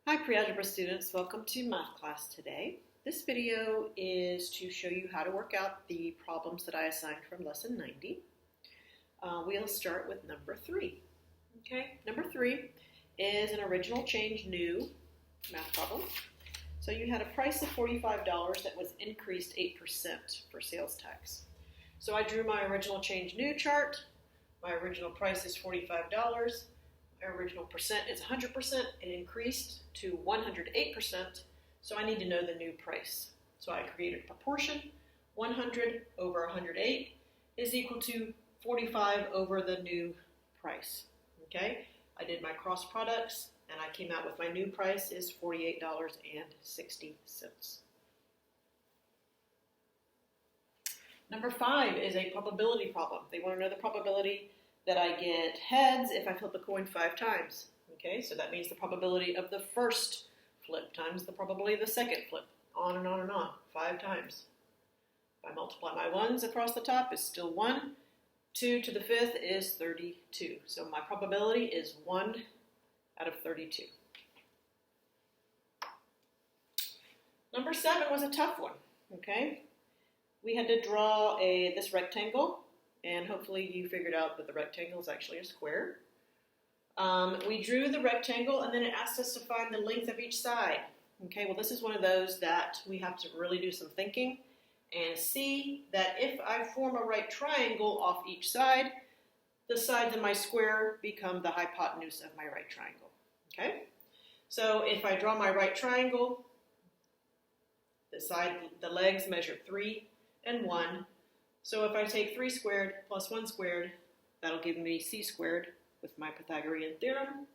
Hi pre-algebra students, welcome to math class today. This video is to show you how to work out the problems that I assigned from lesson 90. We'll start with number 3. Okay, number 3 is an original change new math problem. So you had a price of $45 that was increased 8% for sales tax. So I drew my original change new chart. My original price is $45. My original percent is 100%. It increased to 108%, so I need to know the new price. So I created a proportion. 100 over 108 is equal to 45 over the new price. Okay, I did my cross products, and I came out with my new price is $48.60. Number 5 is a probability problem. They want to know the probability that I get heads if I flip a coin 5 times. Okay, so that means the probability of the first flip times the probability of the second flip, on and on and on, 5 times. If I multiply my 1s across the top, it's still 1. 2 to the 5th is 32. So my probability is 1 out of 32. Number 7 was a tough one. Okay, we had to draw this rectangle. And hopefully you figured out that the rectangle is actually a square. We drew the rectangle, and then it asked us to find the length of each side. Okay, well this is one of those that we have to really do some thinking and see that if I form a right triangle off each side, the sides of my square become the hypotenuse of my right triangle. Okay, so if I draw my right triangle, the legs measure 3 and 1. So if I take 3 squared plus 1 squared, that'll give me c squared with my Pythagorean theorem.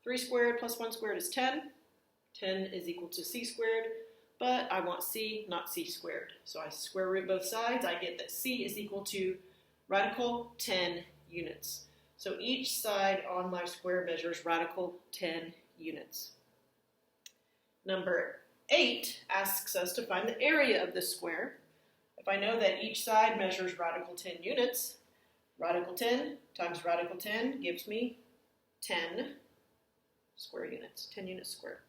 3 squared plus 1 squared is 10. 10 is equal to c squared, but I want c, not c squared. So I square root both sides. I get that c is equal to radical 10 units. So each side on my square measures radical 10 units. Number 8 asks us to find the area of this square. If I know that each side measures radical 10 units, radical 10 times radical 10 gives me 10 square units, 10 units squared.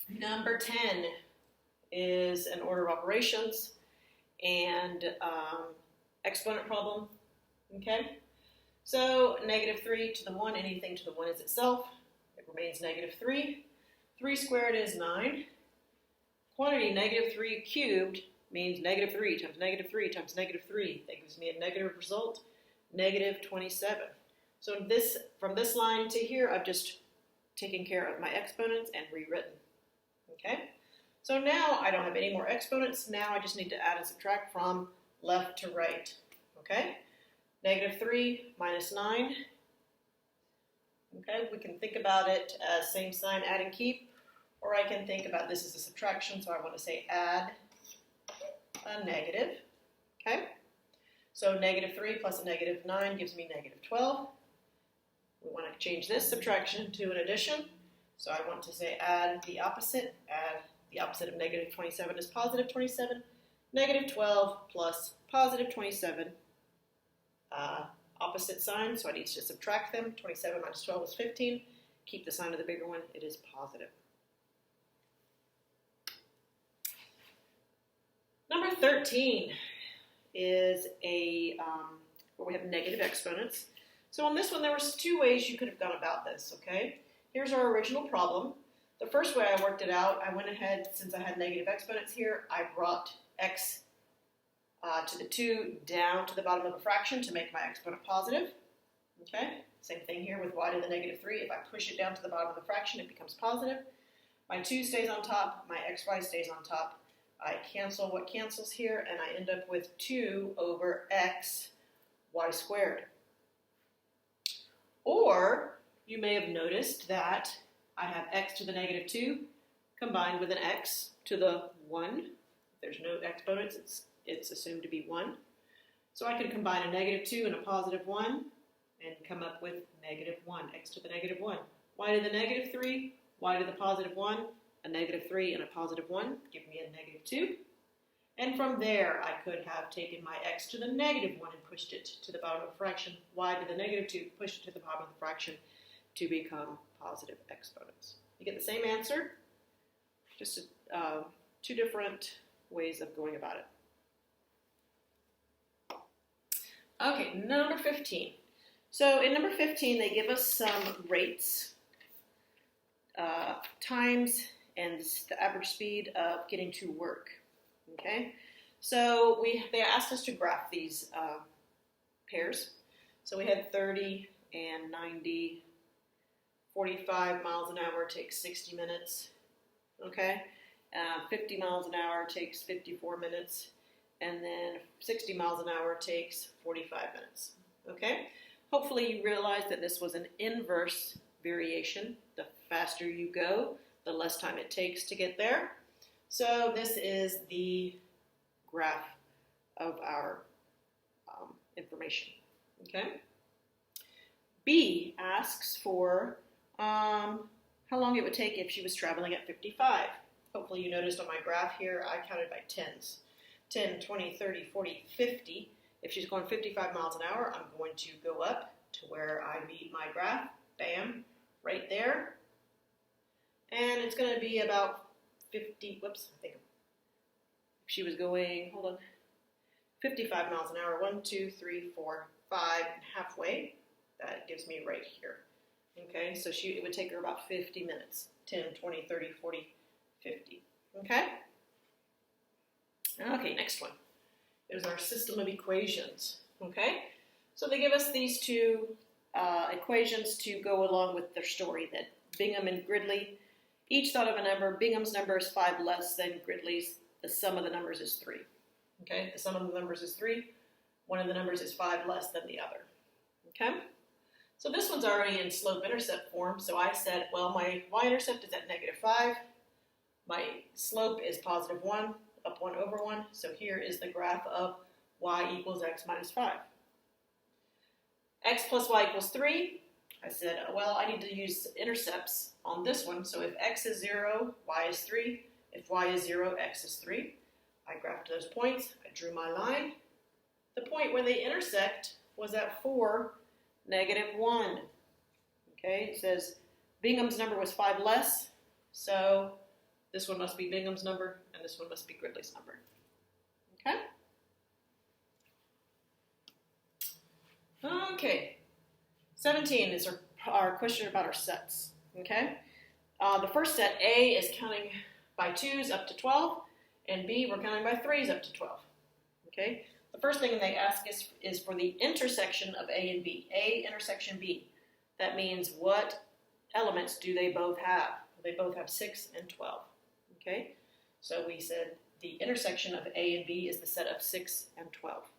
Number 10 is an order of operations and exponent problem. Okay, so negative 3 to the 1, anything to the 1 is itself. It remains negative 3. 3 squared is 9. Quantity negative 3 cubed means negative 3 times negative 3 times negative 3. That gives me a negative result, negative 27. So from this line to here, I've just taken care of my exponents and rewritten. Okay? So now I don't have any more exponents. Now I just need to add and subtract from left to right. Okay? Negative 3 minus 9. Okay, we can think about it as same sign, add and keep. Or I can think about this as a subtraction, so I want to say add a negative. Okay? So negative 3 plus a negative 9 gives me negative 12. We want to change this subtraction to an addition. So I want to say add the opposite. Add the opposite of negative 27 is positive 27. Negative 12 plus positive 27. Opposite sign, so I need to subtract them. 27 minus 12 is 15. Keep the sign of the bigger one. It is positive. Number 13 is where we have negative exponents. So on this one, there was 2 ways you could have gone about this, okay? Here's our original problem. The first way I worked it out, I went ahead, since I had negative exponents here, I brought x to the 2 down to the bottom of a fraction to make my exponent positive. Okay? Same thing here with y to the negative 3. If I push it down to the bottom of the fraction, it becomes positive. My 2 stays on top, my xy stays on top. I cancel what cancels here, and I end up with 2 over x y squared. Or you may have noticed that I have x to the negative 2 combined with an x to the 1. If there's no exponents, it's assumed to be 1. So I can combine a negative 2 and a positive 1 and come up with negative 1, x to the negative 1. Y to the negative 3, y to the positive 1, a negative 3 and a positive 1 give me a negative 2. And from there, I could have taken my x to the negative 1 and pushed it to the bottom of the fraction, y to the negative 2, pushed it to the bottom of the fraction. to become positive exponents. You get the same answer, just two different ways of going about it. Okay, number 15. So in number 15, they give us some rates, times, and the average speed of getting to work. Okay, so they asked us to graph these pairs. So we had 30 and 90, 45 miles an hour takes 60 minutes. Okay, 50 miles an hour takes 54 minutes, and then 60 miles an hour takes 45 minutes. Okay, hopefully you realize that this was an inverse variation. The faster you go, the less time it takes to get there. So this is the graph of our information. Okay. B asks for how long it would take if she was traveling at 55. Hopefully you noticed on my graph here, I counted by tens. 10, 20, 30, 40, 50. If she's going 55 miles an hour, I'm going to go up to where I meet my graph. Bam, right there. And it's going to be about 50, whoops, I think if she was going, 55 miles an hour, 1, 2, 3, 4, 5, halfway. That gives me right here. Okay, so it would take her about 50 minutes. 10, 20, 30, 40, 50. Okay? Okay, next one is our system of equations. Okay? So they give us these two equations to go along with their story that Bingham and Gridley each thought of a number. Bingham's number is 5 less than Gridley's. The sum of the numbers is 3. Okay, the sum of the numbers is 3. One of the numbers is 5 less than the other. Okay, so this one's already in slope-intercept form. So I said, well, my y-intercept is at -5. My slope is +1, up 1 over 1. So here is the graph of y equals x minus 5. X plus y equals 3. I said, well, I need to use intercepts on this one. So if x is 0, y is 3. If y is 0, x is 3. I graphed those points. I drew my line. The point where they intersect was at 4, -1. Okay, it says Bingham's number was 5 less. So this one must be Bingham's number, and this one must be Gridley's number. Okay? Okay. 17 is our question about our sets. Okay? The first set, A, is counting by 2s up to 12, and B, we're counting by 3s up to 12. Okay? The first thing they ask is for the intersection of A and B. A intersection B. That means what elements do they both have? They both have 6 and 12. Okay? So we said the intersection of A and B is the set of 6 and 12.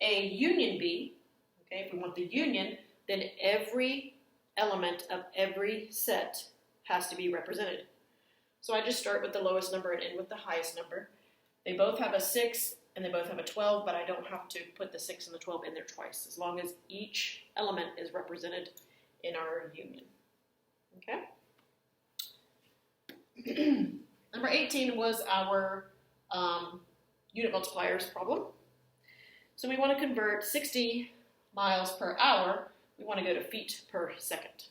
A union B, okay, if we want the union, then every element of every set has to be represented. So I just start with the lowest number and end with the highest number. They both have a 6 and they both have a 12, but I don't have to put the 6 and the 12 in there twice, as long as each element is represented in our union. Okay? Number 18 was our unit multipliers problem. So we want to convert 60 miles per hour. We want to go to feet per second.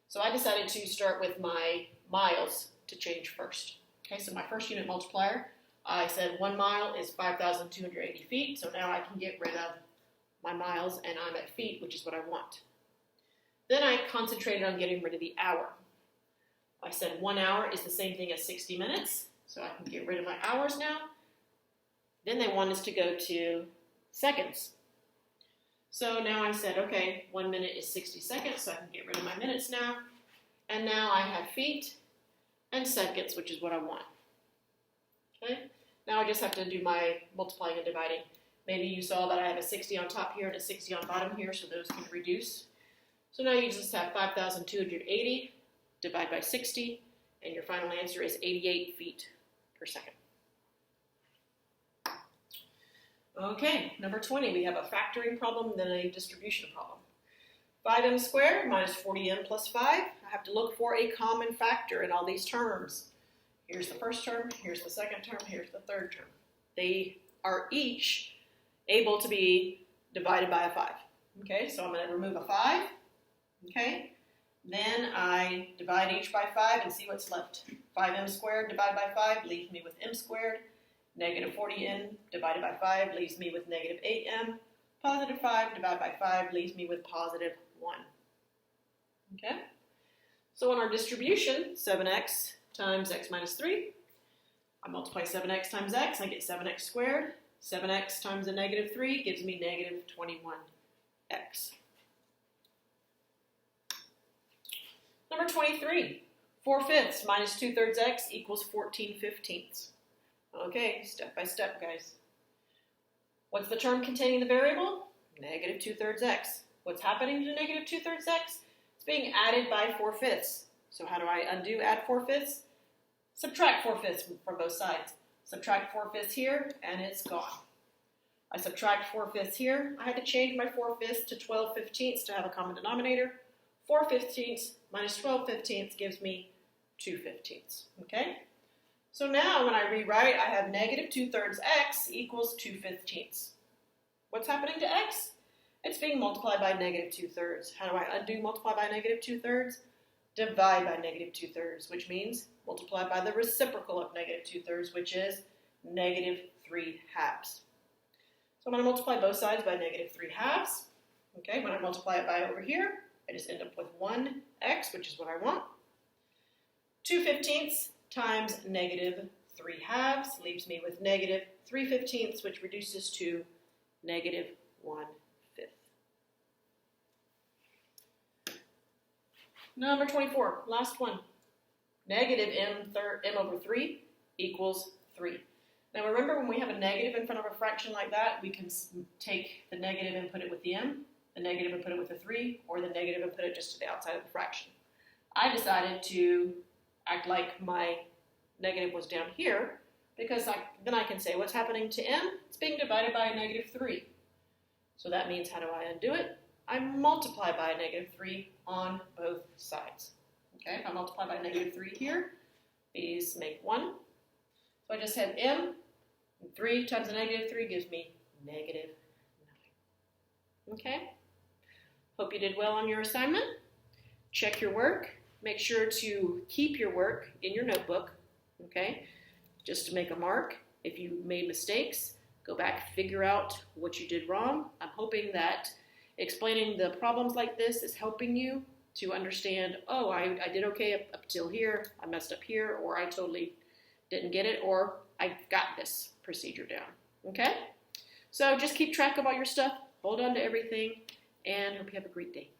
So I decided to start with my miles to change first. Okay, so my first unit multiplier, I said 1 mile is 5,280 feet. So now I can get rid of my miles and I'm at feet, which is what I want. Then I concentrated on getting rid of the hour. I said 1 hour is the same thing as 60 minutes. So I can get rid of my hours now. Then they want us to go to seconds. So now I said, okay, 1 minute is 60 seconds, so I can get rid of my minutes now. And now I have feet and seconds, which is what I want. Okay? Now I just have to do my multiplying and dividing. Maybe you saw that I have a 60 on top here and a 60 on bottom here, so those can reduce. So now you just have 5,280 divided by 60, and your final answer is 88 feet per second. Okay, number 20, we have a factoring problem, then a distribution problem. 5m squared minus 40m plus 5. I have to look for a common factor in all these terms. Here's the first term, here's the second term, here's the third term. They are each able to be divided by a 5. Okay, so I'm going to remove a 5, Okay? Then I divide each by 5 and see what's left. 5m squared divided by 5 leaves me with m squared. Negative 40n divided by 5 leaves me with negative 8m. Positive 5 divided by 5 leaves me with positive 1. Okay? So on our distribution, 7x times x minus 3, I multiply 7x times x, I get 7x squared. 7x times a negative 3 gives me negative 21x. Number 23, 4/5 minus 2/3 x equals 14/15. Okay, step by step, guys. What's the term containing the variable? Negative 2/3 x. What's happening to negative 2/3 x? It's being added by 4/5. So how do I undo add 4/5? Subtract 4/5 from both sides. Subtract 4/5 here, and it's gone. I subtract 4/5 here. I had to change my 4/5 to 12/15 to have a common denominator. 4/15 minus 12/15 gives me 2/15. Okay? So now when I rewrite, I have negative 2/3 x equals 2/15. What's happening to x? It's being multiplied by negative 2/3. How do I undo multiply by negative 2/3? Divide by negative 2/3, which means multiply by the reciprocal of negative 2/3, which is negative 3/2. So I'm going to multiply both sides by negative 3/2. Okay, when I multiply it by over here, I just end up with 1x, which is what I want. 2/15 times negative 3/2 leaves me with negative 3/15, which reduces to negative 1/5. Number 24, last one. Negative m over 3 equals 3. Now remember, when we have a negative in front of a fraction like that, we can take the negative and put it with the m, the negative and put it with the 3, or the negative and put it just to the outside of the fraction. I decided to act like my negative was down here, because then I can say what's happening to m? It's being divided by a negative 3. So that means, how do I undo it? I multiply by a negative 3 on both sides. Okay, if I multiply by negative 3 here, these make 1. So I just have m, and 3 times a negative 3 gives me negative 9. Okay? Hope you did well on your assignment. Check your work. Make sure to keep your work in your notebook, okay? Just to make a mark. If you made mistakes, go back, figure out what you did wrong. I'm hoping that explaining the problems like this is helping you to understand, oh, I did okay up till here, I messed up here, or I totally didn't get it, or I got this procedure down, okay? So just keep track of all your stuff, hold on to everything, and hope you have a great day.